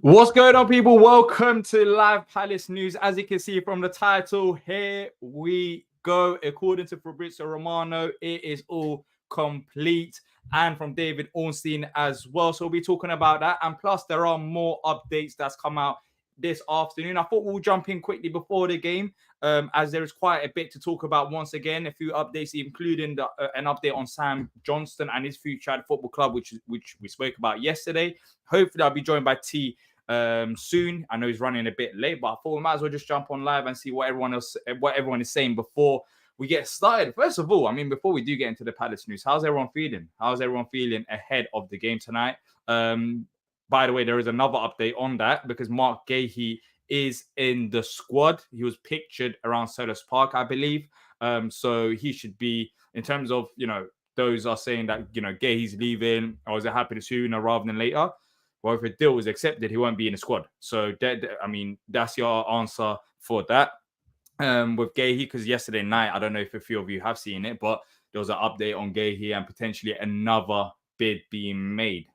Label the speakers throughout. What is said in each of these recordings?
Speaker 1: What's going on, people? Welcome to Live Palace News. As you can see from the title, here we go. According to Fabrizio Romano, it is all complete. And from David Ornstein as well. So we'll be talking about that. And plus, there are more updates that's come out this afternoon. I thought we'll jump in quickly before the game, as there is quite a bit to talk about once again. A few updates, including an update on Sam Johnstone and his future at the football club, which we spoke about yesterday. Hopefully, I'll be joined by T soon. I know he's running a bit late, but I thought we might as well just jump on live and see what everyone is saying before we get started. First of all, before we do get into the Palace news, how's everyone feeling? How's everyone feeling ahead of the game tonight? By the way, there is another update on that because Mark Guéhi is in the squad. He was pictured around Selhurst Park, I believe. So he should be, in terms of, those are saying that, Guéhi's leaving, or is it happening sooner rather than later? Well, if a deal is accepted, he won't be in the squad. So, that's your answer for that. With Guéhi, because yesterday night, I don't know if a few of you have seen it, but there was an update on Guéhi and potentially another bid being made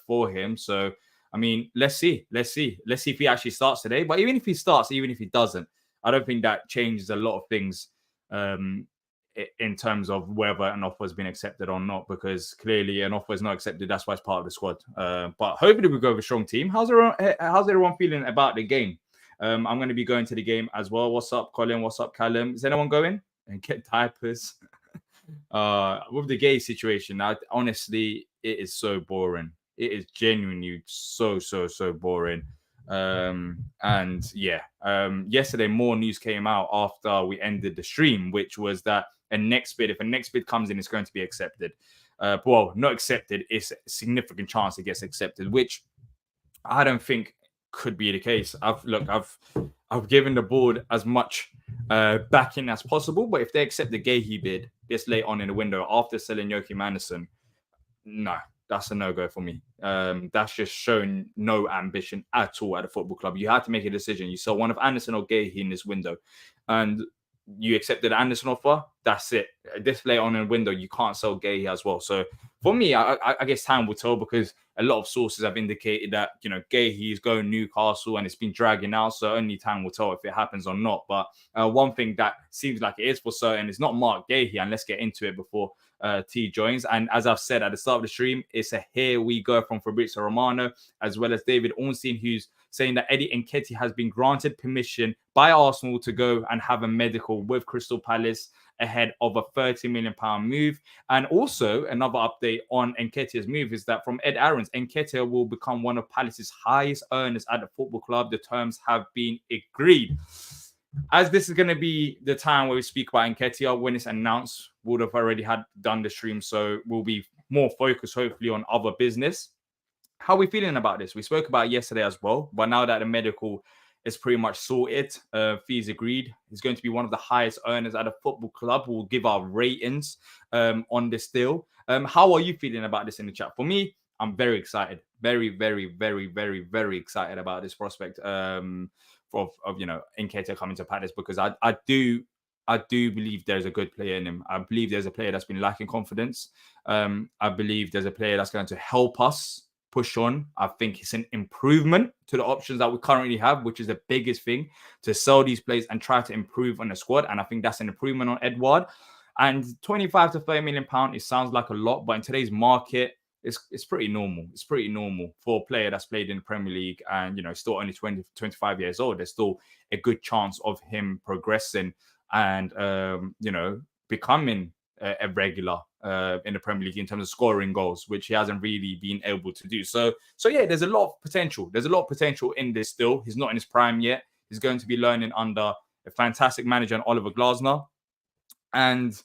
Speaker 1: for him. So, let's see if he actually starts today. But even if he starts, even if he doesn't, I don't think that changes a lot of things in terms of whether an offer has been accepted or not, because clearly an offer is not accepted. That's why it's part of the squad. But hopefully we go with a strong team. How's everyone feeling about the game? I'm going to be going to the game as well. What's up, Colin? What's up, Callum? Is anyone going? And get diapers. With the Guéhi situation, honestly, it is so boring. It is genuinely so boring. Yesterday more news came out after we ended the stream, which was that if a next bid comes in, it's going to be accepted. Not accepted. It's a significant chance it gets accepted, which I don't think could be the case. I've given the board as much backing as possible, but if they accept the Guéhi bid this late on in the window after selling Joachim Andersen, no, that's a no-go for me. That's just showing no ambition at all at the football club. You had to make a decision. You sell one of Andersen or Guéhi in this window, and you accepted the Andersen offer. That's it. This late on in the window, you can't sell Guéhi as well. So for me, I guess time will tell, because a lot of sources have indicated that, Guéhi is going Newcastle and it's been dragging out. So only time will tell if it happens or not. But one thing that seems like it is for certain is not Mark Guéhi. And let's get into it before T joins. And as I've said at the start of the stream, it's a here we go from Fabrizio Romano, as well as David Ornstein, who's saying that Eddie Nketiah has been granted permission by Arsenal to go and have a medical with Crystal Palace ahead of a £30 million move. And also another update on Nketiah's move is that from Ed Aarons, Nketiah will become one of Palace's highest earners at the football club. The terms have been agreed. As this is going to be the time where we speak about Nketiah, when it's announced, would have already done the stream, so we'll be more focused hopefully on other business. How are we feeling about this? We spoke about it yesterday as well, but now that the medical is pretty much sorted, fees agreed, he's going to be one of the highest earners at a football club. We'll give our ratings on this deal. How are you feeling about this in the chat? For me, I'm very excited. Very excited about this prospect of Nketiah coming to Palace, because I do believe there's a good player in him. I believe there's a player that's been lacking confidence. I believe there's a player that's going to help us push on. I think it's an improvement to the options that we currently have, which is the biggest thing, to sell these players and try to improve on the squad. And I think that's an improvement on Edouard. And 25 to 30 million pounds, it sounds like a lot, but in today's market, it's pretty normal. It's pretty normal for a player that's played in the Premier League and, still only 25 years old. There's still a good chance of him progressing and, becoming a regular in the Premier League in terms of scoring goals, which he hasn't really been able to do. So yeah, there's a lot of potential. There's a lot of potential in this still. He's not in his prime yet. He's going to be learning under a fantastic manager, Oliver Glasner. And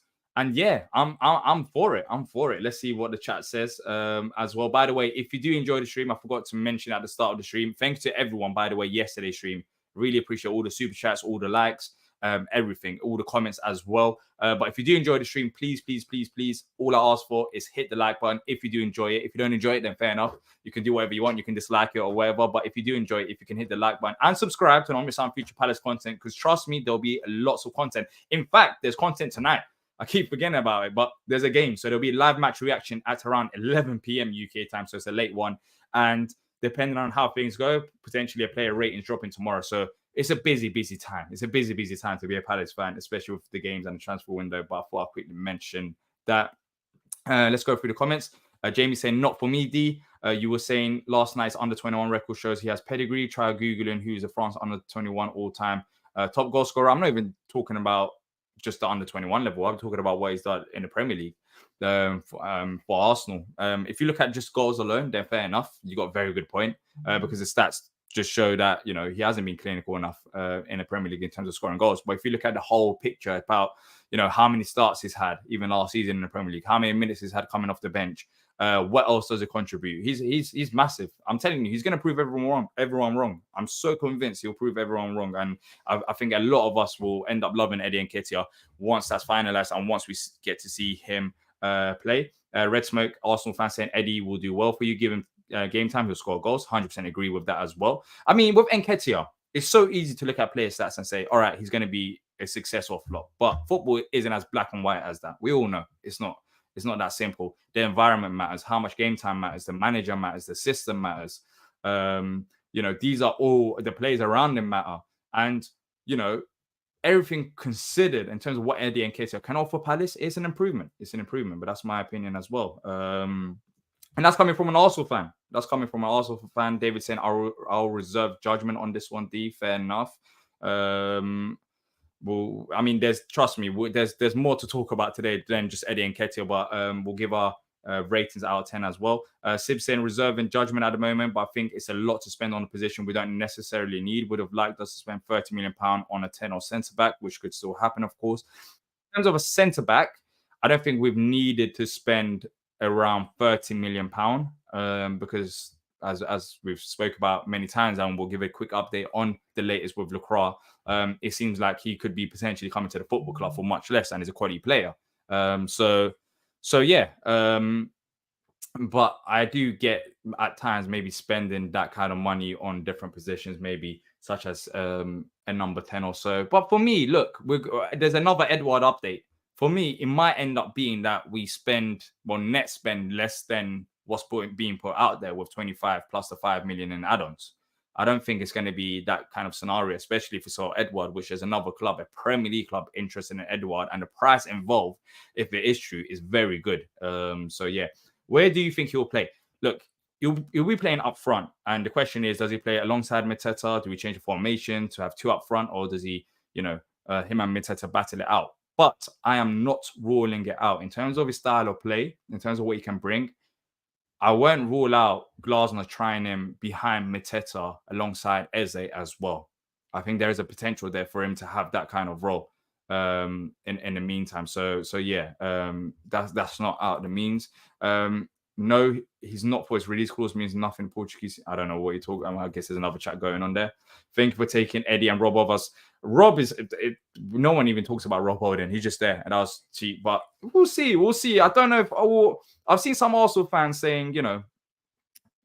Speaker 1: yeah, I'm for it. I'm for it. Let's see what the chat says as well. By the way, if you do enjoy the stream, I forgot to mention at the start of the stream, thanks to everyone, by the way, yesterday's stream. Really appreciate all the super chats, all the likes, everything, all the comments as well. But if you do enjoy the stream, please, all I ask for is hit the like button if you do enjoy it. If you don't enjoy it, then fair enough. You can do whatever you want. You can dislike it or whatever. But if you do enjoy it, if you can hit the like button and subscribe to not miss out on future Palace content, because trust me, there'll be lots of content. In fact, there's content tonight. I keep forgetting about it, but there's a game. So there'll be a live match reaction at around 11 p.m. UK time. So it's a late one. And depending on how things go, potentially a player ratings dropping tomorrow. So it's a busy time. It's a busy time to be a Palace fan, especially with the games and the transfer window. But I thought I'll quickly mention that. Let's go through the comments. Jamie saying, not for me, D. You were saying last night's under-21 record shows he has pedigree. Try Googling who's a France under-21 all-time top goal scorer. I'm not even talking about just the under-21 level. I'm talking about what he's done in the Premier League for Arsenal. If you look at just goals alone, then fair enough. You got a very good point because the stats just show that, you know, he hasn't been clinical enough in the Premier League in terms of scoring goals. But if you look at the whole picture about, you know, how many starts he's had, even last season in the Premier League, how many minutes he's had coming off the bench, what else does it contribute? He's massive. I'm telling you, he's going to prove everyone wrong. I'm so convinced he'll prove everyone wrong. And I think a lot of us will end up loving Eddie Nketiah once that's finalized and once we get to see him play. Red Smoke, Arsenal fan saying Eddie will do well for you. Give him game time, he'll score goals. 100% agree with that as well. I mean, with Nketiah, it's so easy to look at player stats and say, all right, he's going to be a success or flop. But football isn't as black and white as that. We all know it's not that simple. The environment matters, how much game time matters, the manager matters, the system matters. You know, these are all the players around them matter. And, you know, everything considered in terms of what Eddie Nketiah can offer Palace is an improvement. It's an improvement, but that's my opinion as well. And that's coming from an Arsenal fan. David saying, I'll reserve judgment on this one, D. Fair enough. Well, I mean, trust me, there's more to talk about today than just Eddie Nketiah, but we'll give our ratings out of 10 as well. Sib saying reserving judgment at the moment, but I think it's a lot to spend on a position we don't necessarily need. Would have liked us to spend £30 million on a 10 or centre back, which could still happen, of course. In terms of a centre back, I don't think we've needed to spend around £30 million because as we've spoke about many times, and we'll give a quick update on the latest with Lacroix, it seems like he could be potentially coming to the football club for much less and is a quality player. So yeah. But I do get at times maybe spending that kind of money on different positions, maybe such as a number 10 or so. But for me, look, there's another Edouard update. For me, it might end up being that we net spend less than what's being put out there with 25 plus the 5 million in add-ons. I don't think it's going to be that kind of scenario, especially if we saw Edouard, which is another club, a Premier League club interested in Edouard, and the price involved, if it is true, is very good. So yeah, where do you think he'll play? Look, he'll be playing up front, and the question is, does he play alongside Mateta? Do we change the formation to have two up front, or does he, you know, him and Mateta battle it out? But I am not ruling it out in terms of his style of play, in terms of what he can bring. I won't rule out Glasner trying him behind Mateta alongside Eze as well. I think there is a potential there for him to have that kind of role in the meantime. So yeah, that's not out of the means. No, he's not for his release clause means nothing in Portuguese. I don't know what you're talking about. I guess there's another chat going on there. Thank you for taking Eddie and Rob of us. Rob is, no one even talks about Rob Holding. He's just there, and I was cheap, but we'll see. I don't know if I've seen some Arsenal fans saying, you know,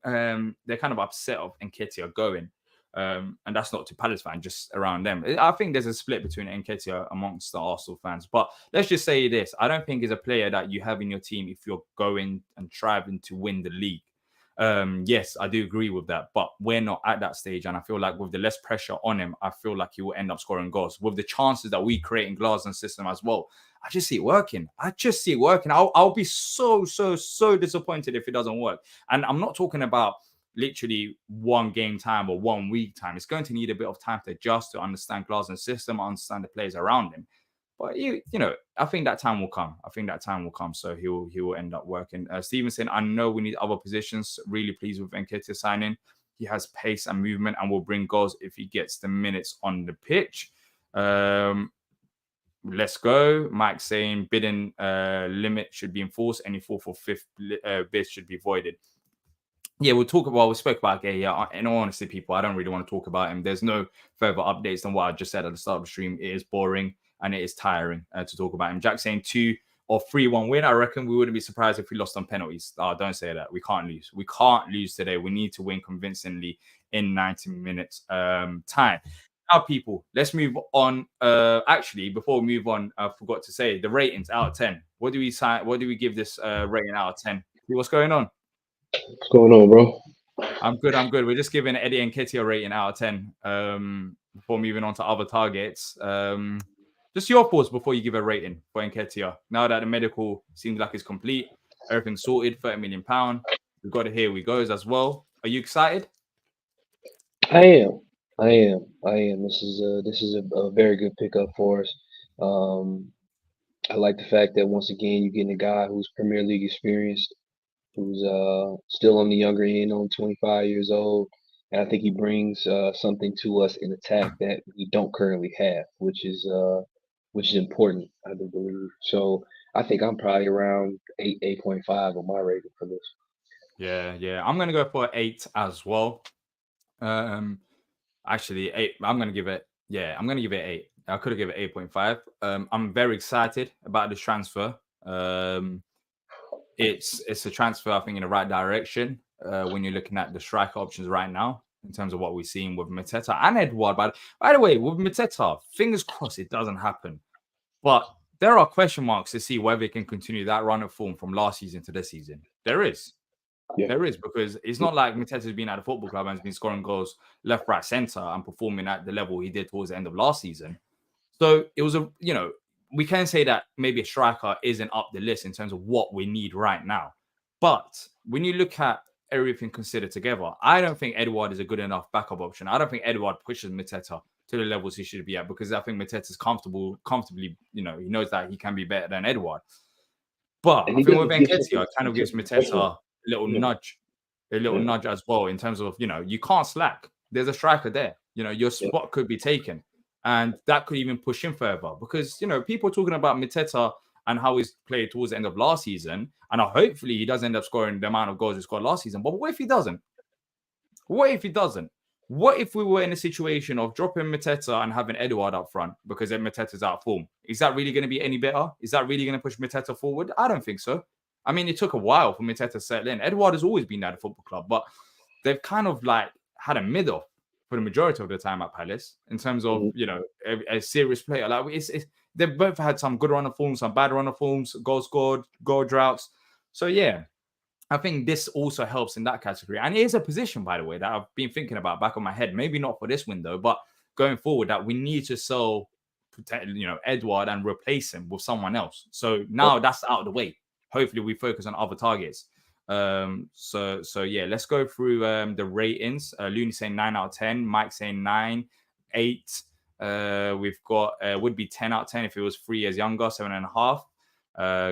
Speaker 1: they're kind of upset of Nketiah going. And that's not to Palace fans, just around them. I think there's a split between Nketiah amongst the Arsenal fans. But let's just say this. I don't think he's a player that you have in your team if you're going and striving to win the league. Yes, I do agree with that. But we're not at that stage. And I feel like with the less pressure on him, I feel like he will end up scoring goals. With the chances that we create in Glasner's system as well, I just see it working. I'll be so disappointed if it doesn't work. And I'm not talking about literally one game time or 1 week time. It's going to need a bit of time to adjust, to understand Glasner's system, understand the players around him. But you know, I think that time will come. So he will end up working. Stevenson, I know we need other positions. Really pleased with Nketiah signing. He has pace and movement and will bring goals if he gets the minutes on the pitch. Let's go. Mike saying bidding limit should be enforced. Any fourth or fifth bids should be voided. Yeah, we spoke about Guéhi. In all honesty, people, I don't really want to talk about him. There's no further updates than what I just said at the start of the stream. It is boring and it is tiring to talk about him. Jack saying 2 or 3-1 win. I reckon we wouldn't be surprised if we lost on penalties. Don't say that. We can't lose. We can't lose today. We need to win convincingly in 90 minutes time. Now, people, let's move on. Actually, before we move on, I forgot to say the ratings out of 10. What do we give this rating out of 10? What's going on?
Speaker 2: What's going on, bro?
Speaker 1: I'm good. I'm good. We're just giving Eddie Nketiah rating out of 10 before moving on to other targets. Just your thoughts before you give a rating for Nketiah. Now that the medical seems like it's complete, everything's sorted, £30 million. We've got it. Here we goes as well. Are you excited?
Speaker 2: I am. I am. This is a very good pickup for us. Um, I like the fact that once again you're getting a guy who's Premier League experienced, who's still on the younger end, only 25 years old, and I think he brings something to us in attack that we don't currently have, which is important, I do believe. So I think I'm probably around 8.5 on my rating for this.
Speaker 1: Yeah. I'm gonna go for 8 as well. Um, Actually, 8. I'm gonna give it. Yeah, I'm gonna give it 8. I could have given it 8.5. I'm very excited about this transfer. It's a transfer, I think, in the right direction. When you're looking at the striker options right now, in terms of what we're seeing with Mateta and Edouard. By the way, with Mateta, fingers crossed it doesn't happen. But there are question marks to see whether he can continue that run of form from last season to this season. There is.
Speaker 2: Yeah.
Speaker 1: There is, because it's not like Mateta's been at the football club and has been scoring goals left, right, centre and performing at the level he did towards the end of last season. So it was we can say that maybe a striker isn't up the list in terms of what we need right now. But when you look at everything considered together, I don't think Edouard is a good enough backup option. I don't think Edouard pushes Mateta to the levels he should be at, because I think Mateta's comfortably, he knows that he can be better than Edouard. But
Speaker 2: And
Speaker 1: I
Speaker 2: he
Speaker 1: think with
Speaker 2: doesn't give
Speaker 1: Nketiah,
Speaker 2: something
Speaker 1: it kind of gives
Speaker 2: special.
Speaker 1: Mateta a little
Speaker 2: Yeah.
Speaker 1: nudge,
Speaker 2: Yeah.
Speaker 1: as well, in terms of, you can't slack. There's a striker there. Your
Speaker 2: Yeah.
Speaker 1: spot could be taken. And that could even push him further, because, people are talking about Mateta and how he's played towards the end of last season. And hopefully he does end up scoring the amount of goals he scored last season. But what if he doesn't? What if he doesn't? What if we were in a situation of dropping Mateta and having Edouard up front because then Mateta's out of form? Is that really going to be any better? Is that really going to push Mateta forward? I don't think so. I mean, it took a while for Mateta to settle in. Edouard has always been at the football club, but they've kind of like had a mid-off for the majority of the time at Palace in terms of,
Speaker 2: Mhm.
Speaker 1: a serious player. Like they've both had some good run of forms, some bad run of forms, goals scored, goal droughts. So yeah, I think this also helps in that category. And it is a position, by the way, that I've been thinking about back on my head. Maybe not for this window, but going forward, that we need to sell, Edouard and replace him with someone else. So now that's out of the way. Hopefully, we focus on other targets. So yeah, let's go through the ratings. Looney saying 9 out of 10. Mike saying 9, 8. We've got would be 10 out of 10 if it was 3 years younger, 7.5.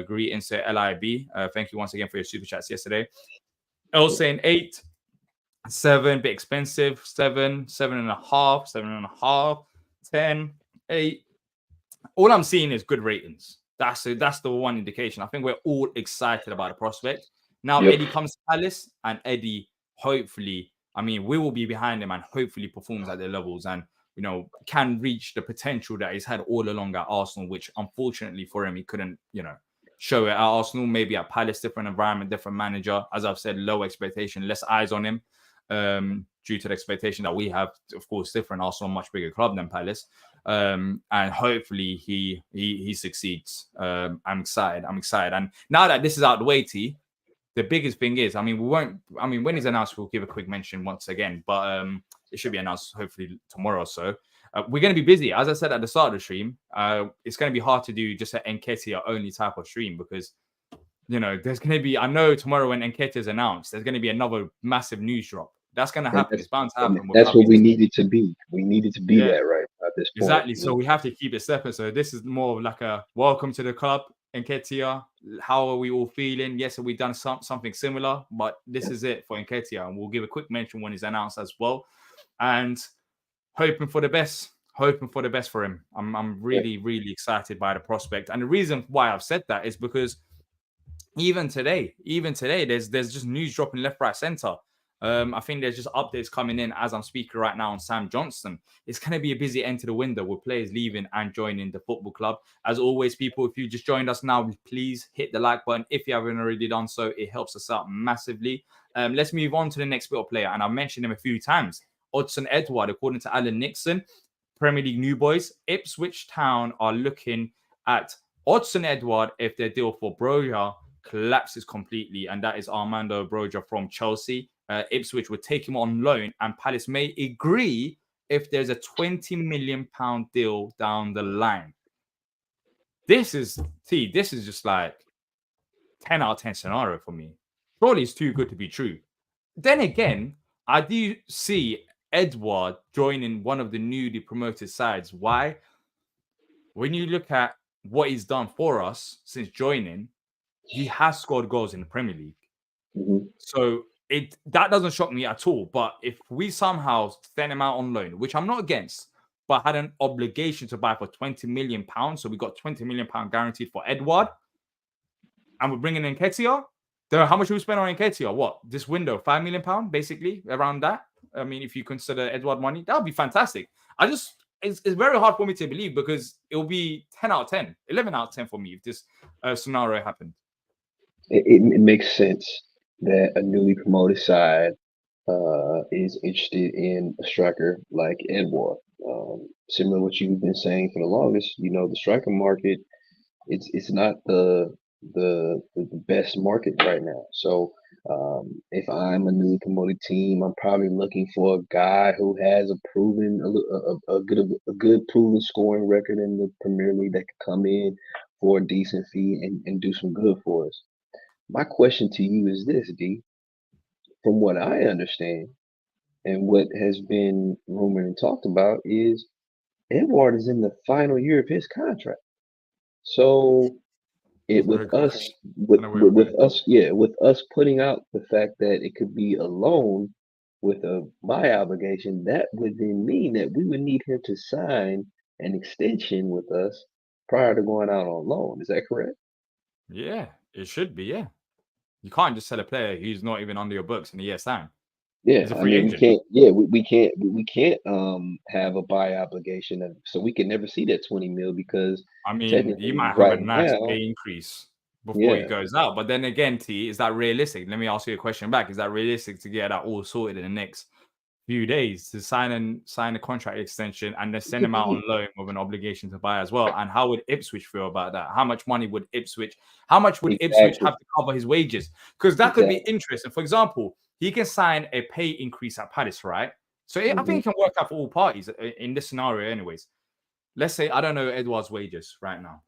Speaker 1: Greetings to LIB. Thank you once again for your super chats yesterday. L saying 8, 7, bit expensive, 7, 7.5, 7.5, 10, 8. All I'm seeing is good ratings. That's the one indication. I think we're all excited about the prospect. Now
Speaker 2: Yep.
Speaker 1: Eddie comes to Palace, and Eddie, hopefully, I mean, we will be behind him and hopefully performs at their levels and can reach the potential that he's had all along at Arsenal, which unfortunately for him, he couldn't, show it at Arsenal. Maybe at Palace, different environment, different manager. As I've said, low expectation, less eyes on him, due to the expectation that we have. Of course, different. Arsenal, much bigger club than Palace, and hopefully he succeeds. I'm excited. And now that this is out of the way, the biggest thing is, I mean, when it's announced, we'll give a quick mention once again, but it should be announced hopefully tomorrow or so. We're going to be busy. As I said at the start of the stream, it's going to be hard to do just an Nketiah only type of stream, because, there's going to be, I know tomorrow when Nketiah is announced, there's going to be another massive news drop. That's going to
Speaker 2: And
Speaker 1: happen. It's bound to
Speaker 2: and
Speaker 1: happen with
Speaker 2: that's
Speaker 1: how
Speaker 2: what we
Speaker 1: busy.
Speaker 2: needed to be. We needed to be
Speaker 1: Yeah.
Speaker 2: that right at this point.
Speaker 1: Exactly. So we have to keep it separate. So this is more of like a welcome to the club, Nketiah. How are we all feeling? Yes, have we done something similar? But this is it for Nketiah. And we'll give a quick mention when he's announced as well. And hoping for the best. Hoping for the best for him. I'm really, really excited by the prospect. And the reason why I've said that is because even today, there's just news dropping left, right, center. I think there's just updates coming in as I'm speaking right now on Sam Johnstone. It's going to be a busy end to the window with players leaving and joining the football club. As always, people, if you just joined us now, please hit the like button. If you haven't already done so, it helps us out massively. Let's move on to the next bit of player. And I've mentioned him a few times. Odsonne Édouard, according to Alan Nixon, Premier League new boys, Ipswich Town are looking at Odsonne Édouard if their deal for Broja collapses completely, and that is Armando Broja from Chelsea. Ipswich would take him on loan, and Palace may agree if there's a £20 million deal down the line. This is just like 10 out of 10 scenario for me. Surely it's too good to be true. Then again, I do see Edouard joining one of the newly promoted sides. Why? When you look at what he's done for us since joining, he has scored goals in the Premier League.
Speaker 2: Mm-hmm.
Speaker 1: So that doesn't shock me at all. But if we somehow send him out on loan, which I'm not against, but had an obligation to buy for £20 million, so we got £20 million guaranteed for Edouard, and we're bringing in Nketiah. How much we spend on Nketiah? What, this window? £5 million, basically, around that. I mean, if you consider Edouard money, that would be fantastic. It's very hard for me to believe because it will be 10 out of 10, 11 out of 10 for me if this scenario happened.
Speaker 2: It makes sense that a newly promoted side is interested in a striker like Edouard. Similar to what you've been saying for the longest, the striker market, it's not the best market right now. So if I'm a newly promoted team, I'm probably looking for a guy who has a good proven scoring record in the Premier League that could come in for a decent fee and do some good for us. My question to you is this, D. From what I understand and what has been rumored and talked about is Edouard is in the final year of his contract. So with us putting out the fact that it could be a loan with a buy obligation, that would then mean that we would need him to sign an extension with us prior to going out on loan. Is that correct?
Speaker 1: Yeah, it should be. Yeah, you can't just sell a player who's not even under your books in a year's time.
Speaker 2: Yeah,
Speaker 1: He's a
Speaker 2: I
Speaker 1: free
Speaker 2: mean, we
Speaker 1: agent.
Speaker 2: can't. Yeah, we can't have a buy obligation, so we can never see that 20 mil because
Speaker 1: I mean, you
Speaker 2: technically
Speaker 1: might have a
Speaker 2: right
Speaker 1: nice
Speaker 2: now,
Speaker 1: pay increase before he
Speaker 2: yeah,
Speaker 1: goes out. But then again, T, is that realistic? Let me ask you a question back. Is that realistic to get that all sorted in the next few days to sign a contract extension and then
Speaker 2: it
Speaker 1: send
Speaker 2: could
Speaker 1: him out on
Speaker 2: be
Speaker 1: loan with an obligation to buy as well? And how would Ipswich feel about that? How much would Ipswich
Speaker 2: exactly,
Speaker 1: have to cover his wages? Because that could be
Speaker 2: exactly.
Speaker 1: interesting. For example, he can sign a pay increase at Palace, right? So I
Speaker 2: Hmm.
Speaker 1: think it can work out for all parties in this scenario, anyways. Let's say I don't know Edouard's wages right now.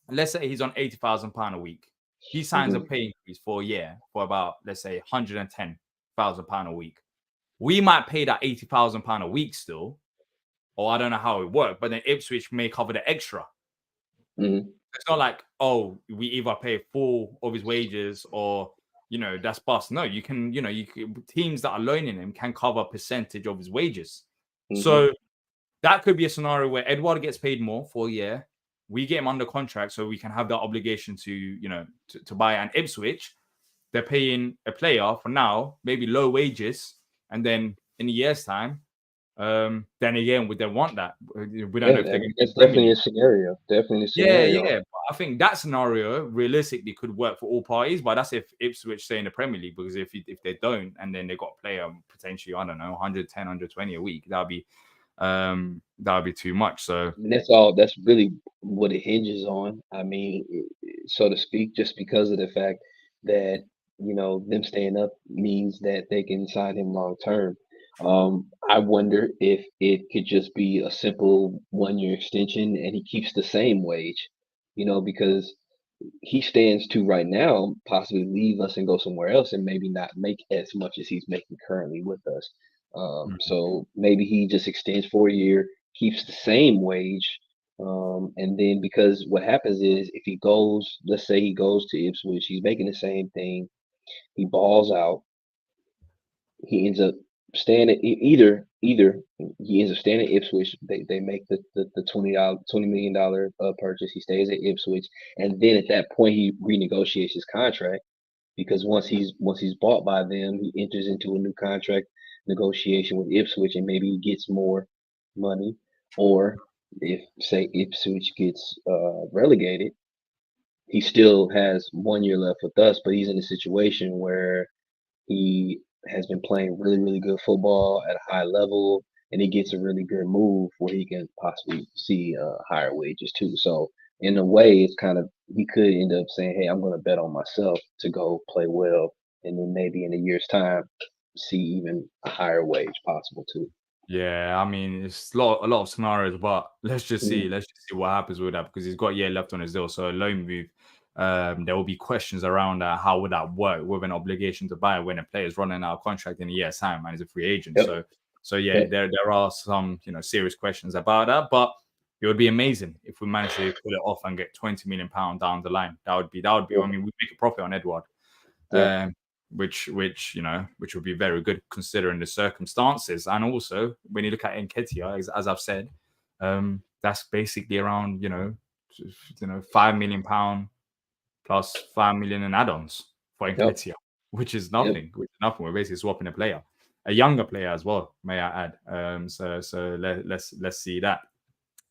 Speaker 1: Let's say he's on £80,000 a week. He signs a
Speaker 2: Hmm.
Speaker 1: pay increase for a year for about, let's say, £110,000 a week. We might pay that £80,000 a week still, or I don't know how it worked, but then Ipswich may cover the extra.
Speaker 2: Hmm.
Speaker 1: It's not like, oh, we either pay full of his wages or, that's bust. No, you can, teams that are loaning him can cover a percentage of his wages.
Speaker 2: Hmm.
Speaker 1: So that could be a scenario where Edouard gets paid more for a year. We get him under contract so we can have that obligation to buy. And Ipswich, they're paying a player for now, maybe low wages. And then in a year's time, then again, would they want that? We don't know
Speaker 2: Yeah,
Speaker 1: if they're going to be
Speaker 2: that's
Speaker 1: Premier
Speaker 2: definitely a
Speaker 1: League.
Speaker 2: scenario. Definitely a
Speaker 1: Yeah,
Speaker 2: scenario.
Speaker 1: yeah. But I think that scenario realistically could work for all parties. But that's if Ipswich stay in the Premier League, because if they don't, and then they got a player potentially, I don't know, 110, 120 a week, that would be too much. So
Speaker 2: And that's all. That's really what it hinges on. I mean, so to speak, just because of the fact that them staying up means that they can sign him long term. I wonder if it could just be a simple 1 year extension and he keeps the same wage, because he stands to right now possibly leave us and go somewhere else and maybe not make as much as he's making currently with us.
Speaker 1: mhm.
Speaker 2: So maybe he just extends for a year, keeps the same wage, and then because what happens is if he goes, let's say he goes to Ipswich, he's making the same thing, he balls out, he ends up staying at either he ends up staying at Ipswich. They make the $20 million purchase. He stays at Ipswich, and then at that point he renegotiates his contract because once he's bought by them, he enters into a new contract negotiation with Ipswich, and maybe he gets more money. Or if say Ipswich gets relegated, he still has 1 year left with us, but he's in a situation where he has been playing really, really good football at a high level, and he gets a really good move where he can possibly see higher wages too. So in a way, it's kind of he could end up saying, "Hey, I'm going to bet on myself to go play well, and then maybe in a year's time." see even a higher wage possible too.
Speaker 1: Yeah, I mean, it's a lot of scenarios, but let's just see.
Speaker 2: Mhm.
Speaker 1: Let's just see what happens with that because he's got a year left on his deal. So a loan move, there will be questions around that. How would that work with an obligation to buy when a player is running out of contract in a year's time and is a free agent?
Speaker 2: Yep.
Speaker 1: So yeah,
Speaker 2: Yep.
Speaker 1: there are some serious questions about that, but it would be amazing if we managed to pull it off and get 20 million pound down the line. That would be. I
Speaker 2: Yep.
Speaker 1: mean, we make a profit on Edouard.
Speaker 2: Yeah.
Speaker 1: Um, which would be very good considering the circumstances. And also, when you look at Nketiah, as I've said, that's basically around £5 million plus 5 million in add-ons for
Speaker 2: Yep.
Speaker 1: Nketiah, which is
Speaker 2: Yep.
Speaker 1: nothing. We're basically swapping a player, a younger player as well, may I add. Let's see that.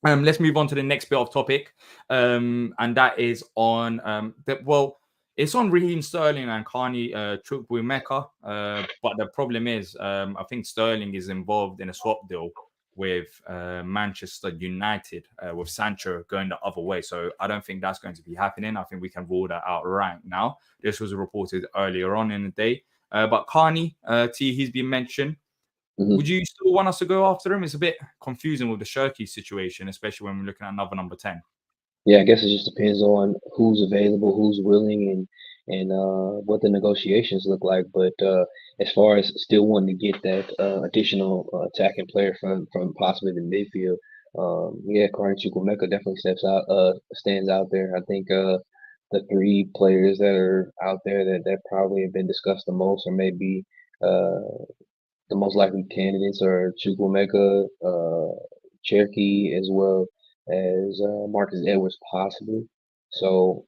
Speaker 1: Let's move on to the next bit of topic, and that is on it's on Raheem Sterling and Carney Chukwuemeka. But the problem is, I think Sterling is involved in a swap deal with Manchester United, with Sancho going the other way. So I don't think that's going to be happening. I think we can rule that out right now. This was reported earlier on in the day. But Carney, he's been mentioned.
Speaker 2: Mhm.
Speaker 1: Would you still want us to go after him? It's a bit confusing with the Shirky situation, especially when we're looking at another number 10.
Speaker 2: Yeah, I guess it just depends on who's available, who's willing, and what the negotiations look like. But as far as still wanting to get that additional attacking player from possibly the midfield, yeah, Karan Chukwuemeka definitely stands out there. I think the three players that are out there that probably have been discussed the most, or maybe uh, the most likely candidates, are Chukwuemeka, Cherokee, as well as Marcus Edwards, possibly. So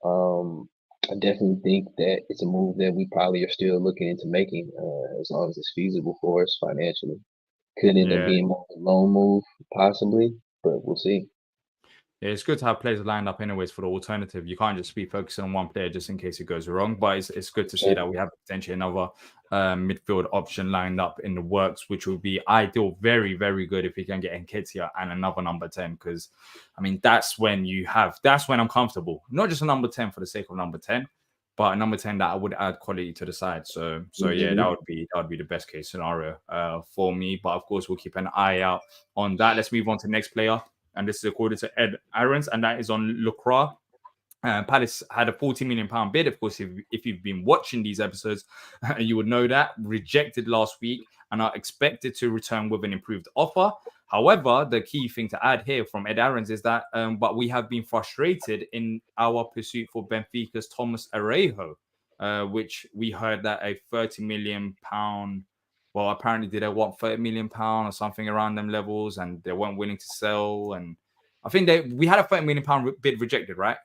Speaker 2: I definitely think that it's a move that we probably are still looking into making, as long as it's feasible for us financially. Could end up
Speaker 1: Yeah.
Speaker 2: being more of a loan move, possibly, but we'll see.
Speaker 1: Yeah, it's good to have players lined up anyways for the alternative. You can't just be focusing on one player just in case it goes wrong. But it's good to see
Speaker 2: Sure.
Speaker 1: that we have potentially another midfield option lined up in the works, which would be ideal. Very, very good if we can get Nketiah and another number 10. Because I mean, that's when I'm comfortable. Not just a number 10 for the sake of number 10, but a number 10 that I would add quality to the side. So yeah,
Speaker 2: Hmm.
Speaker 1: that would be the best case scenario for me. But of course, we'll keep an eye out on that. Let's move on to the next player. And this is according to Ed Aarons, and that is on Lacroix. Palace had a £40 million bid. Of course, if you've been watching these episodes, you would know that. Rejected last week and are expected to return with an improved offer. However, the key thing to add here from Ed Aarons is that, but we have been frustrated in our pursuit for Benfica's Thomas Arejo, which we heard that a £30 million. Well, apparently, did they want £30 million or something around them levels, and they weren't willing to sell. And I think we had a £30 million bid rejected, right?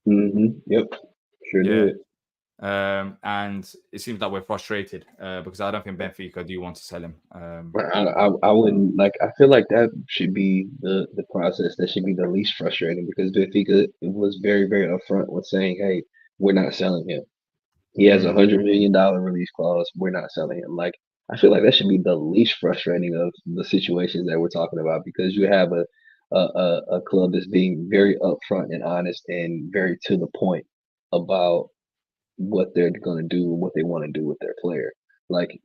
Speaker 2: Yep. Sure
Speaker 1: Yeah.
Speaker 2: did.
Speaker 1: And it seems like we're frustrated because I don't think Benfica do want to sell him.
Speaker 2: I wouldn't like. I feel like that should be the process that should be the least frustrating, because Benfica was very upfront with saying, "Hey, we're not selling him. He has $100 million release clause. We're not selling him." Like, I feel like that should be the least frustrating of the situations that we're talking about, because you have a club that's being very upfront and honest and very to the point about what they're going to do, what they want to do with their player. Like,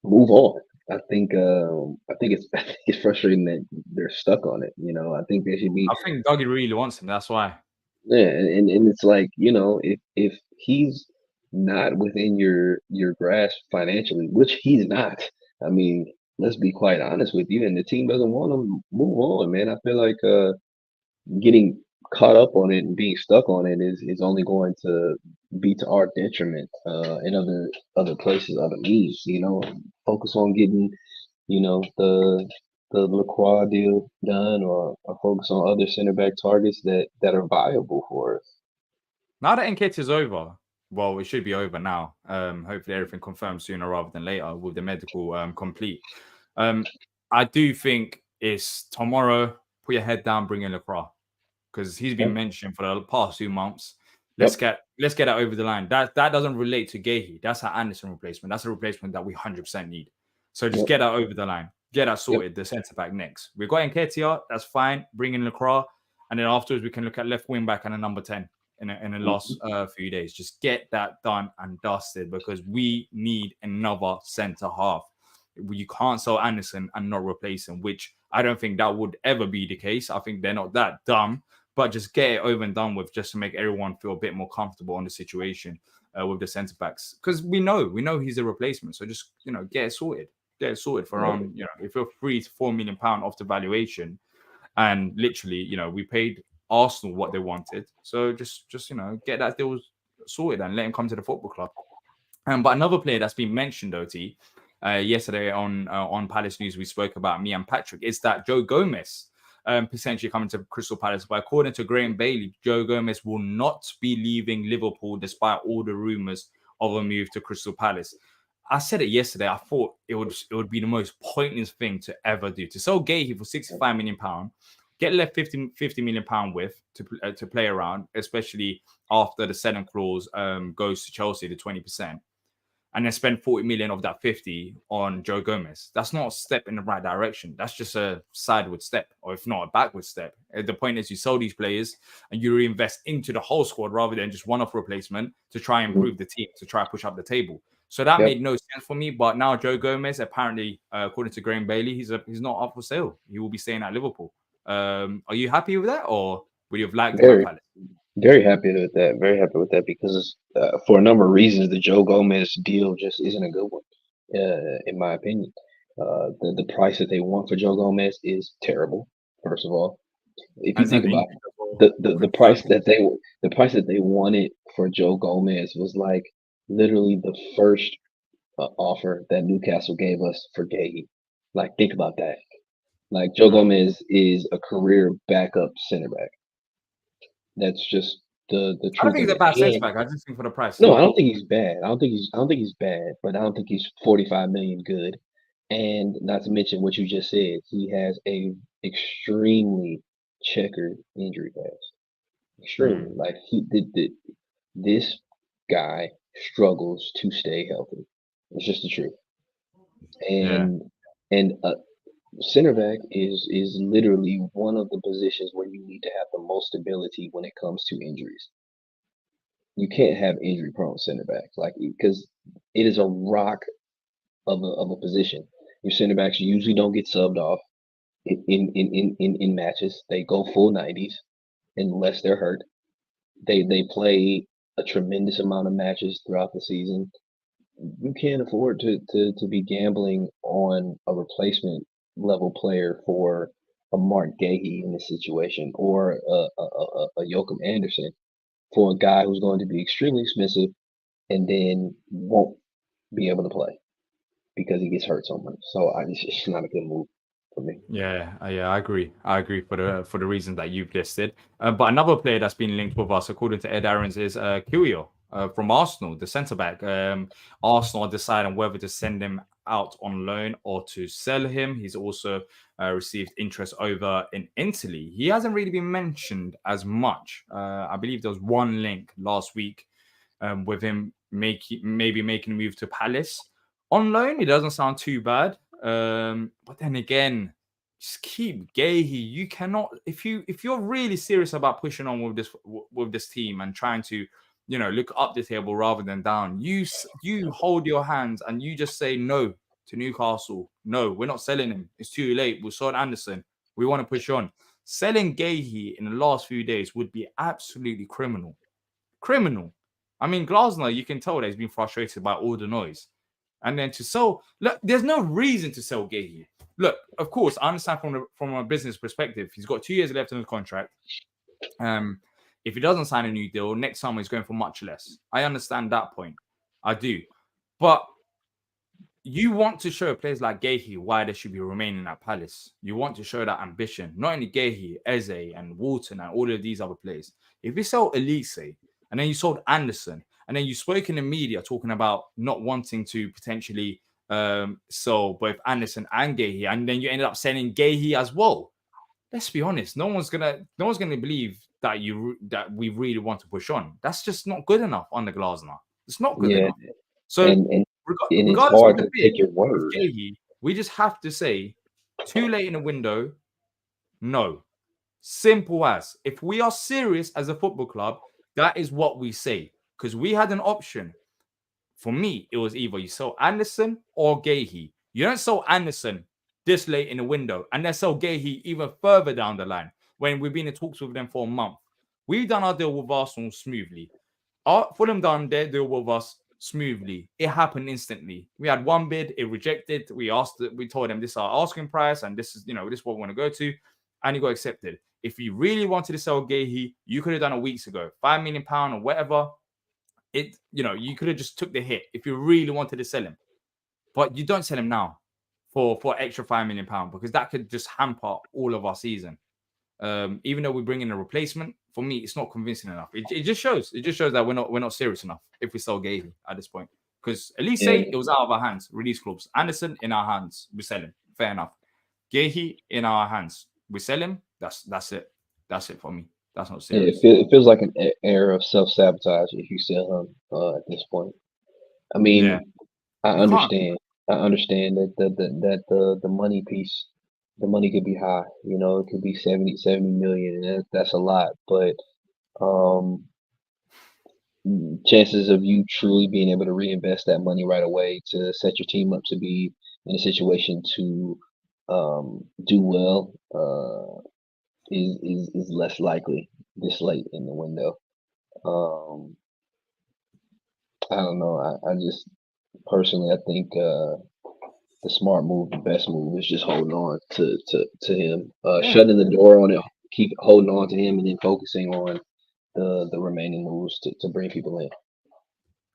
Speaker 2: move on. I think it's frustrating that they're stuck on it. I think they should be.
Speaker 1: I think Dougie really wants him. That's why.
Speaker 2: Yeah, and it's like, if he's not within your grasp financially, which he's not. I mean, let's be quite honest with you, and the team doesn't want him, move on, man. I feel like getting caught up on it and being stuck on it is only going to be to our detriment in other places, other means. Focus on getting, the Lacroix deal done, or focus on other center back targets that are viable for us.
Speaker 1: Now that Nketiah is over, well, it should be over now. Hopefully everything confirmed sooner rather than later with the medical complete. I do think it's tomorrow. Put your head down, bring in Lacroix because he's been
Speaker 2: Yep.
Speaker 1: mentioned for the past 2 months. Let's
Speaker 2: Yep.
Speaker 1: get that over the line. That doesn't relate to Guéhi. That's our Anderson replacement. That's a replacement that we 100% need. So just
Speaker 2: Yep.
Speaker 1: get that over the line. Get that
Speaker 2: Yep.
Speaker 1: sorted. The centre back next. We've got Nketiah. That's fine. Bring in Lacroix, and then afterwards we can look at left wing back and a number 10. in the last few days. Just get that done and dusted because we need another centre half. You can't sell Anderson and not replace him, which I don't think that would ever be the case. I think they're not that dumb, but just get it over and done with, just to make everyone feel a bit more comfortable on the situation with the centre backs, because we know he's a replacement. So just get it sorted. Get it sorted for around if you're £3 to £4 million off the valuation, and literally we paid Arsenal what they wanted. So just get that deal sorted and let him come to the football club. But another player that's been mentioned, OT, yesterday on Palace News, we spoke about, me and Patrick, is that Joe Gomez potentially coming to Crystal Palace. But according to Graham Bailey, Joe Gomez will not be leaving Liverpool despite all the rumours of a move to Crystal Palace. I said it yesterday. I thought it would be the most pointless thing to ever do, to sell Guéhi for £65 million, get left £50 million with to play around, especially after the selling clause goes to Chelsea, the 20%. And then spend 40 million of that 50 on Joe Gomez. That's not a step in the right direction. That's just a sideward step, or if not a backward step. The point is, you sell these players and you reinvest into the whole squad rather than just one-off replacement to try and improve the team, to try and push up the table. So that made no sense for me. But now Joe Gomez, apparently, according to Graham Bailey, he's not up for sale. He will be staying at Liverpool. Are you happy with that, or would you have liked him at Palace?
Speaker 2: Very happy with that. Very happy with that because for a number of reasons, the Joe Gomez deal just isn't a good one, in my opinion. The price that they want for Joe Gomez is terrible. First of all, if you think about the price that they wanted for Joe Gomez was like literally the first offer that Newcastle gave us for Guéhi. Like, think about that. Like, Joe Gomez is a career backup center back. That's just the truth.
Speaker 1: I don't think he's a bad centre back. I just think for the price.
Speaker 2: No, I don't think he's bad. I don't think he's bad, but I don't think he's 45 million good. And not to mention what you just said, he has a extremely checkered injury past. Extremely. Like, this guy struggles to stay healthy. It's just the truth. And center back is literally one of the positions where you need to have the most stability when it comes to injuries. You can't have injury prone center backs, like, because it is a rock of a position. Your center backs usually don't get subbed off in matches. They go full 90s unless they're hurt. They play a tremendous amount of matches throughout the season. You can't afford to be gambling on a replacement level player for a Mark Guéhi in this situation, or a Joachim Anderson, for a guy who's going to be extremely expensive and then won't be able to play because he gets hurt so much. So it's not a good move for me.
Speaker 1: Yeah, I agree. I agree for the reasons that you've listed. But another player that's been linked with us, according to Ed Aarons, is Kyrgios from Arsenal, the centre back. Arsenal are deciding whether to send him out on loan or to sell him. He's also received interest over in Italy. He hasn't really been mentioned as much. I believe there was one link last week with him maybe making a move to Palace on loan. It doesn't sound too bad. But then again, just keep Guéhi. You cannot, if you're really serious about pushing on with this team and trying to look up the table rather than down, you hold your hands and you just say no to Newcastle. No, we're not selling him. It's too late. We sold Anderson. We want to push on. Selling Guéhi in the last few days would be absolutely criminal. I mean, Glasner, you can tell that he's been frustrated by all the noise. And then to sell, look, there's no reason to sell Guéhi. Look, of course, I understand from a business perspective, he's got 2 years left on his contract. If he doesn't sign a new deal, next summer he's going for much less. I understand that point. I do. But you want to show players like Guéhi why they should be remaining at Palace. You want to show that ambition. Not only Guéhi, Eze and Walton and all of these other players. If you sell Elise and then you sold Anderson, and then you spoke in the media talking about not wanting to potentially sell both Anderson and Guéhi, and then you ended up selling Guéhi as well. Let's be honest. No one's gonna believe that we really want to push on. That's just not good enough under Glasner. It's not good enough. So
Speaker 2: and it's hard to take your word.
Speaker 1: Guéhi, we just have to say, too late in the window. No. Simple as. If we are serious as a football club, That is what we say. Because we had an option. For me, it was either you sell Anderson or Guéhi. You don't sell Anderson this late in the window and then sell Guéhi even further down the line when we've been in talks with them for a month. We've done our deal with Arsenal smoothly. Fulham done their deal with us smoothly. It happened instantly. We had one bid, it rejected. We told them this is our asking price, and this is, this is what we want to go to, and it got accepted. If you really wanted to sell Guéhi, you could have done it weeks ago, £5 million or whatever. You could have just took the hit if you really wanted to sell him, but you don't sell him now for extra £5 million because that could just hamper all of our season. Even though we bring in a replacement, for me, it's not convincing enough. It just shows that we're not serious enough if we sell Guéhi at this point. Because at least say it was out of our hands, release clubs. Anderson in our hands, we sell him. Fair enough. Guéhi in our hands, we sell him. That's it. That's it for me. That's not serious.
Speaker 2: It feels like an era of self-sabotage if you sell him at this point. I mean,
Speaker 1: Yeah.
Speaker 2: I understand. I understand that the money piece, the money could be high. It could be 70 million, and that's a lot. But chances of you truly being able to reinvest that money right away to set your team up to be in a situation to do well is less likely this late in the window. I don't know. I just personally, I think the smart move, the best move, is just holding on to him, shutting the door on it, keep holding on to him, and then focusing on the remaining moves to bring people in.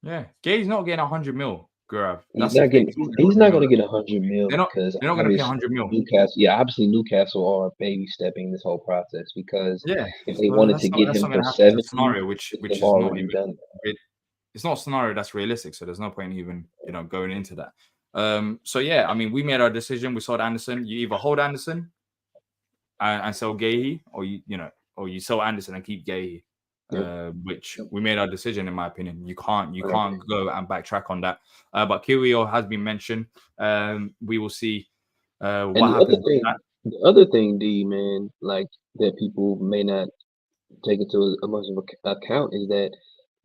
Speaker 1: Yeah, Guéhi's not getting 100 mil, Gaurav.
Speaker 2: He's not going to get 100 mil because
Speaker 1: they're not going to pay 100 mil.
Speaker 2: Obviously Newcastle are baby stepping this whole process because if they
Speaker 1: well,
Speaker 2: wanted to get him for 70,
Speaker 1: scenario which is not even done. It's not a scenario that's realistic, so there's no point even going into that. So yeah, I mean, we made our decision. We sold Anderson. You either hold Anderson and sell Guéhi, or you sell Anderson and keep Guéhi. Which we made our decision, in my opinion. You can't go and backtrack on that. But Kiwior has been mentioned. We will see what happens.
Speaker 2: The other thing, D man, like that people may not take into as much of account is that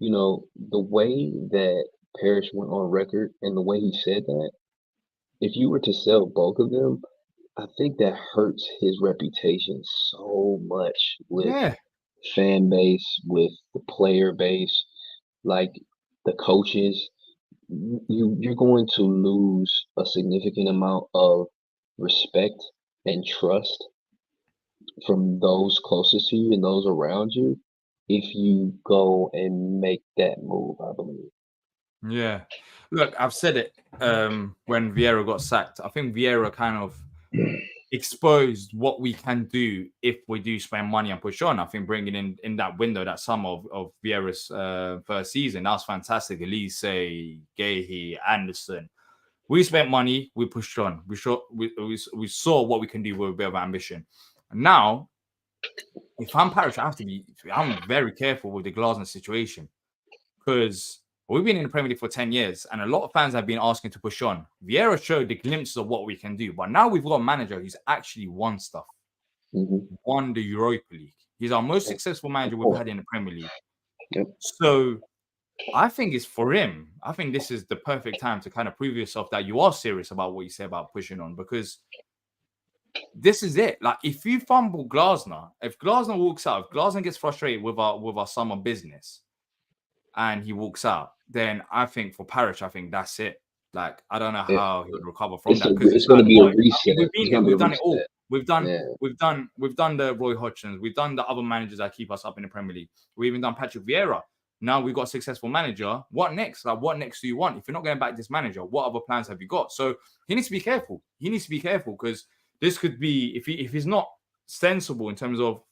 Speaker 2: the way that Parrish went on record and the way he said that, if you were to sell both of them, I think that hurts his reputation so much with fan base, with the player base, like the coaches. You're going to lose a significant amount of respect and trust from those closest to you and those around you if you go and make that move, I believe.
Speaker 1: Yeah. Look, I've said it when Vieira got sacked. I think Vieira kind of exposed what we can do if we do spend money and push on. I think bringing in that window, that summer of Vieira's first season, that was fantastic. Elise, Guéhi, Anderson. We spent money, we pushed on. We saw what we can do with a bit of ambition. And now, if I'm Parrish, I'm very careful with the Glasner situation because we've been in the Premier League for 10 years and a lot of fans have been asking to push on. Vieira showed the glimpses of what we can do, but now we've got a manager who's actually won stuff. Won the Europa League. He's our most successful manager we've had in the Premier League. So I think it's for him. I think this is the perfect time to kind of prove yourself that you are serious about what you say about pushing on, because this is it. Like, if you fumble Glasner, if Glasner walks out, if Glasner gets frustrated with our summer business and he walks out, then I think for Parrish, I think that's it. Like, I don't know how he would recover from that, because
Speaker 2: it's going to be a reset.
Speaker 1: We've done it all. We've done the Roy Hodgsons. We've done the other managers that keep us up in the Premier League. We've even done Patrick Vieira. Now we've got a successful manager. What next? Like, what next do you want? If you're not going back this manager, what other plans have you got? So he needs to be careful. He needs to be careful, because this could be, if he's not sensible in terms of,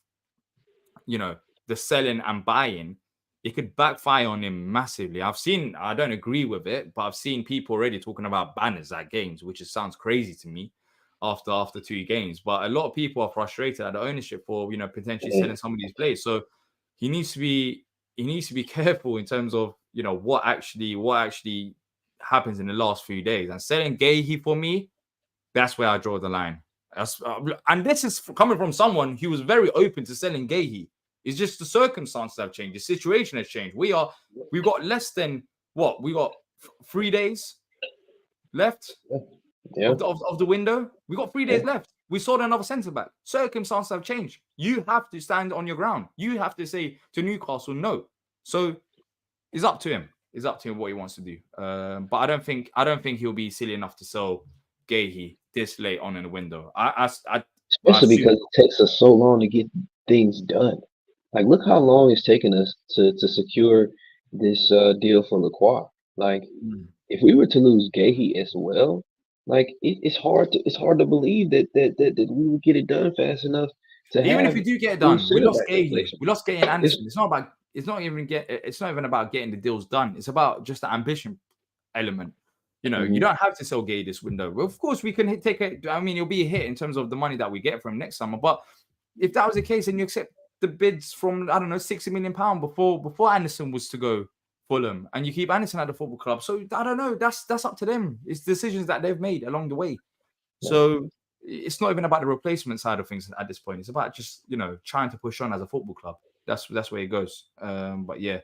Speaker 1: the selling and buying, it could backfire on him massively. I don't agree with it, but I've seen people already talking about banners at games, which sounds crazy to me after 2 games. But a lot of people are frustrated at the ownership for, potentially selling some of these players. So he needs to be careful in terms of, what actually happens in the last few days. And selling Guéhi, for me, that's where I draw the line. And this is coming from someone who was very open to selling Guéhi It's just the circumstances have changed. The situation has changed. We've got less than what? We got 3 days left of the window. We got 3 days left. We sold another centre back. Circumstances have changed. You have to stand on your ground. You have to say to Newcastle no. So it's up to him. It's up to him what he wants to do. But I don't think he'll be silly enough to sell Guéhi this late on in the window.
Speaker 2: Especially because it takes us so long to get things done. Like, look how long it's taken us to secure this deal for Lacroix. Like, if we were to lose Guéhi as well, like it's hard to believe that we would get it done fast enough to
Speaker 1: even
Speaker 2: have
Speaker 1: if we do get it done, we lost Guéhi.
Speaker 2: replacement.
Speaker 1: We lost Guéhi and Anderson. It's not even about getting the deals done. It's about just the ambition element. You know, you don't have to sell Guéhi this window. Well, of course, we can take it. I mean, it'll be a hit in terms of the money that we get from next summer. But if that was the case, and you accept the bids from, I don't know, £60 million before Anderson was to go Fulham, and you keep Anderson at the football club. So I don't know. That's up to them. It's decisions that they've made along the way. So it's not even about the replacement side of things at this point. It's about just, you know, trying to push on as a football club. That's where it goes. But yeah.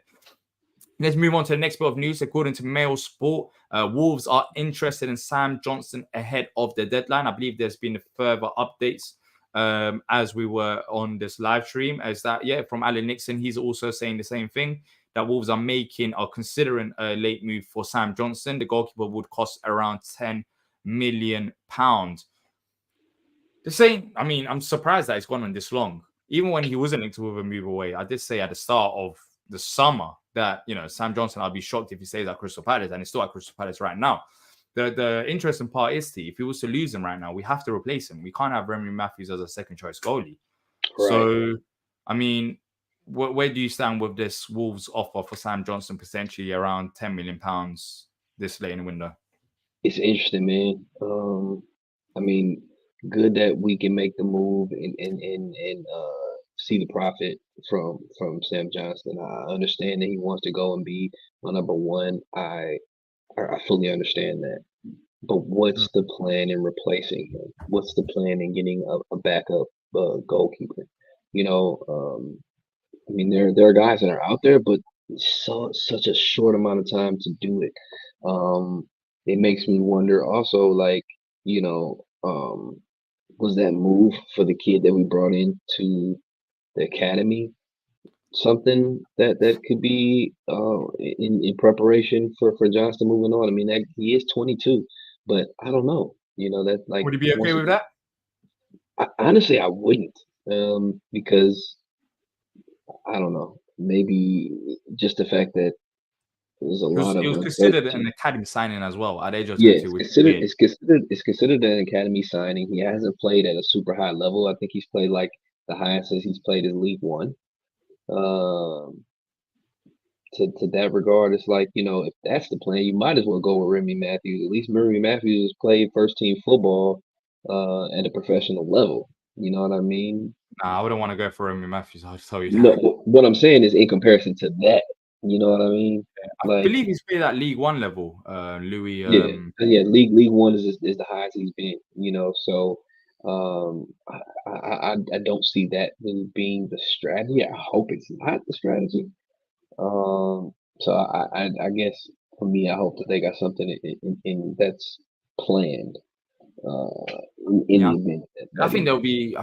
Speaker 1: Let's move on to the next bit of news. According to Mail Sport, Wolves are interested in Sam Johnstone ahead of the deadline. I believe there's been further updates as we were on this live stream. As that, from Alan Nixon, he's also saying the same thing, that Wolves are considering a late move for Sam Johnstone. The goalkeeper would cost around £10 million. The same, I mean, I'm surprised that it's gone on this long. Even when he wasn't linked with a move away, I did say at the start of the summer that, you know, Sam Johnstone, I'll be shocked if he stays at Crystal Palace, and he's still at Crystal Palace right now. The interesting part is, if he was to lose him right now, we have to replace him. We can't have Remy Matthews as a second choice goalie. Right. So, I mean, where do you stand with this Wolves offer for Sam Johnstone, potentially around £10 million this late in the window?
Speaker 2: It's interesting, man. I mean, good that we can make the move and see the profit from Sam Johnstone. I understand that he wants to go and be my number one. I fully understand that. But what's the plan in replacing him? What's the plan in getting a backup goalkeeper? You know, I mean, there are guys that are out there, but such a short amount of time to do it. It makes me wonder also, like, you know, was that move for the kid that we brought into the academy something that could be in preparation for Johnstone moving on? I mean, he is 22, but I don't know. You know, that, like,
Speaker 1: would you be okay with that?
Speaker 2: Honestly, I wouldn't, because I don't know. Maybe just the fact that there's a lot of
Speaker 1: it was considered an academy signing as well at age of 22.
Speaker 2: It's considered an academy signing. He hasn't played at a super high level. I think he's played, like, the highest since he's played is League One. To that regard, it's like, you know, if that's the plan, you might as well go with Remy Matthews. At least Remy Matthews played first team football at a professional level. You know what I mean?
Speaker 1: Nah, I wouldn't want to go for Remy Matthews. I'll just tell you that.
Speaker 2: No, what I'm saying is in comparison to that. You know what I mean?
Speaker 1: I believe he's played at League One level. Louis.
Speaker 2: League One is the highest he's been. You know, so I don't see that really being the strategy. I hope it's not the strategy. So I guess for me, I hope that they got something in that's planned. In the event
Speaker 1: I think there'll be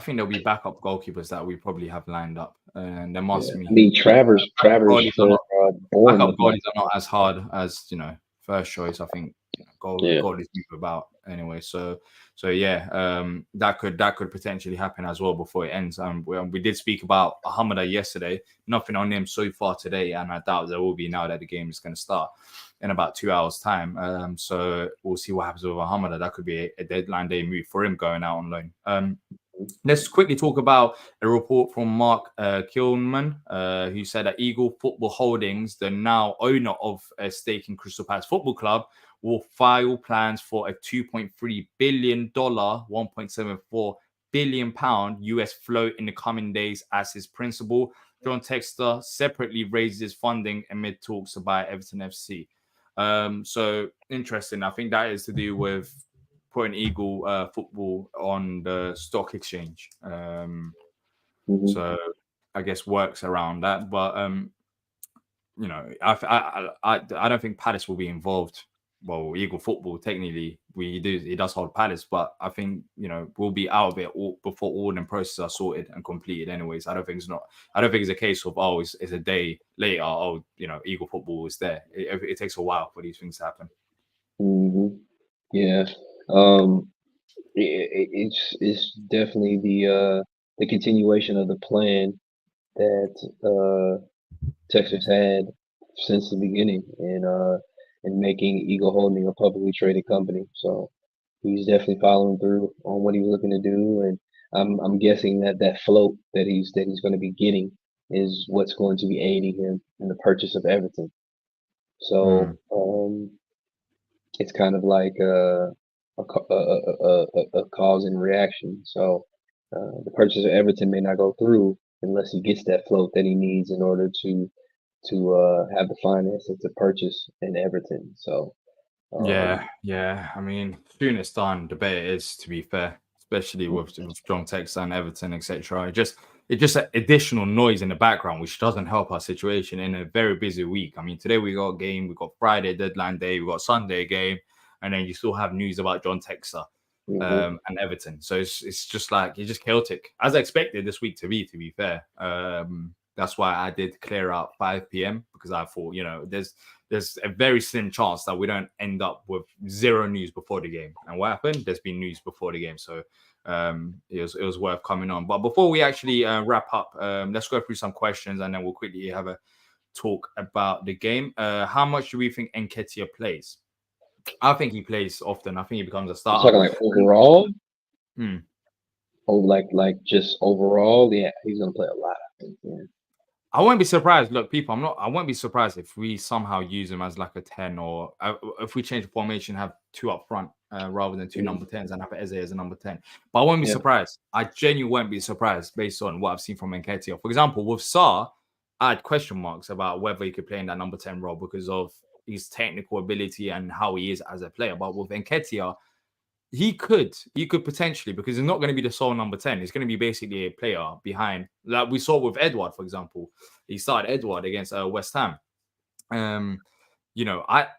Speaker 1: backup goalkeepers that we probably have lined up, and there must be.
Speaker 2: I mean, Travers
Speaker 1: backup goalies are not as hard as, you know, first choice. I think goalies move about anyway. So that could potentially happen as well before it ends. We did speak about Hamada yesterday. Nothing on him so far today, and I doubt there will be now that the game is going to start in about 2 hours' time. So we'll see what happens with Hamada. That could be a deadline day move for him going out on loan. Let's quickly talk about a report from Mark Kilman, who said that Eagle Football Holdings, the now owner of a stake in Crystal Palace Football Club, will file plans for a $2.3 billion, £1.74 billion US float in the coming days as his principal. John Textor separately raises funding amid talks to buy Everton FC. So interesting. I think that is to do with putting Eagle Football on the stock exchange. So I guess, works around that. But you know, I don't think Palace will be involved. Well, Eagle football technically he does hold Palace, but I think, you know, we'll be out of it before all the processes are sorted and completed. Anyways, I don't think it's a case of it's a day later. Oh, you know, Eagle football is there. It takes a while for these things to happen.
Speaker 2: Mm-hmm. Yeah. It's definitely the continuation of the plan that Texas had since the beginning, and making Eagle Holding a publicly traded company. So he's definitely following through on what he was looking to do, and I'm guessing that float that he's going to be getting is what's going to be aiding him in the purchase of Everton. So it's kind of like a cause and reaction. So the purchase of Everton may not go through unless he gets that float that he needs in order to have the finances to purchase an Everton. So
Speaker 1: Yeah. I mean, soon it's done. The better it is, to be fair, especially with John Texan, Everton, etc. It just additional noise in the background, which doesn't help our situation in a very busy week. I mean, today we got a game, we got Friday deadline day, we got Sunday game, and then you still have news about John Texan and Everton. So it's just like, it's just chaotic, as I expected this week to be fair. That's why I did clear out 5 p.m. because I thought, you know, there's a very slim chance that we don't end up with zero news before the game. And what happened? There's been news before the game. So it was worth coming on. But before we actually wrap up, let's go through some questions and then we'll quickly have a talk about the game. How much do we think Nketiah plays? I think he plays often. I think he becomes a starter.
Speaker 2: Talking like overall? Oh, like just overall? Yeah, he's gonna play a lot, I think. Yeah.
Speaker 1: I won't be surprised. Look, people, I won't be surprised if we somehow use him as like a 10, or if we change the formation, have 2 up front rather than 2 number 10s and have Eze as a number 10. But I won't be surprised. I genuinely won't be surprised based on what I've seen from Nketiah. For example, with Sarr, I had question marks about whether he could play in that number 10 role because of his technical ability and how he is as a player. But with Nketiah, he could potentially, because he's not going to be the sole number 10. He's going to be basically a player behind, like we saw with Edouard, for example. He started Edouard against West Ham. You know, I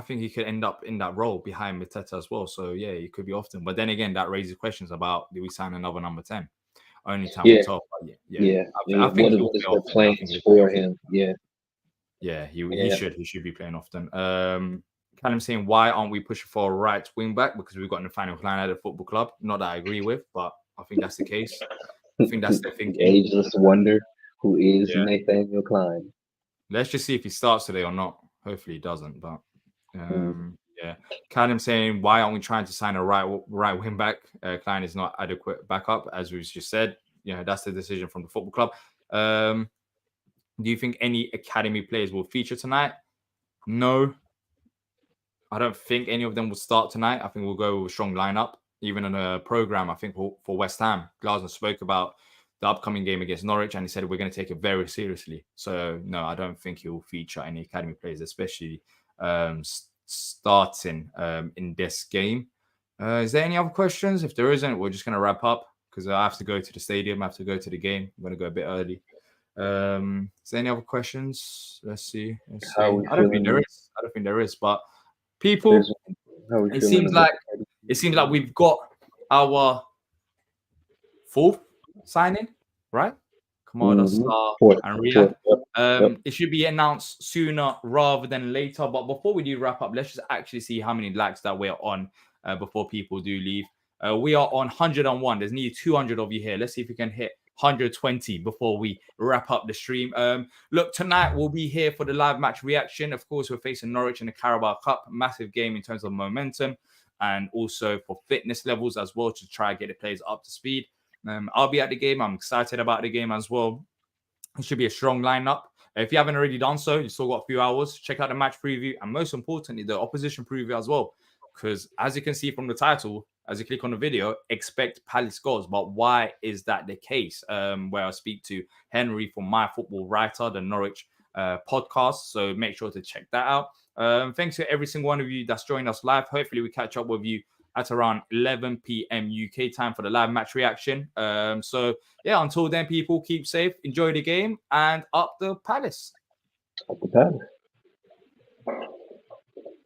Speaker 1: think he could end up in that role behind Mateta as well. So yeah, he could be often. But then again, that raises questions about, do we sign another number 10? Only time will tell. I think
Speaker 2: what is the plans for him?
Speaker 1: Yeah, he should be playing often. Callum saying, why aren't we pushing for a right wing back? Because we've got Nathaniel Klein at the football club. Not that I agree with, but I think that's the case. I think that's the thinking.
Speaker 2: Ageless wonder who is Nathaniel Klein.
Speaker 1: Let's just see if he starts today or not. Hopefully he doesn't, but yeah. Callum saying, why aren't we trying to sign a right wing back? Klein is not adequate backup, as we just said. You know, that's the decision from the football club. Do you think any academy players will feature tonight? No. I don't think any of them will start tonight. I think we'll go with a strong lineup. Even on a program, I think for West Ham, Glasner spoke about the upcoming game against Norwich, and he said we're going to take it very seriously. So no, I don't think he will feature any academy players, especially starting in this game. Is there any other questions? If there isn't, we're just going to wrap up because I have to go to the stadium. I have to go to the game. I'm going to go a bit early. Is there any other questions? Let's see. I don't think there is, but people, it seems like we've got our 4th signing, right? Kamada, Sarr, and Riyad. It should be announced sooner rather than later. But before we do wrap up, let's just actually see how many likes that we're on before people do leave. We are on 101. There's nearly 200 of you here. Let's see if we can hit 120 before we wrap up the stream. Look, tonight we'll be here for the live match reaction. Of course, we're facing Norwich in the Carabao Cup. Massive game in terms of momentum and also for fitness levels as well, to try and get the players up to speed. I'll be at the game. I'm excited about the game as well. It should be a strong lineup. If you haven't already done so, you've still got a few hours. Check out the match preview and most importantly, the opposition preview as well. Because as you can see from the title, as you click on the video, expect Palace goals. But why is that the case? Where I speak to Henry from My Football Writer, the Norwich podcast. So make sure to check that out. Thanks to every single one of you that's joined us live. Hopefully we catch up with you at around 11 p.m. UK time for the live match reaction. So yeah, until then, people, keep safe, enjoy the game, and up the Palace.
Speaker 2: Up the Palace.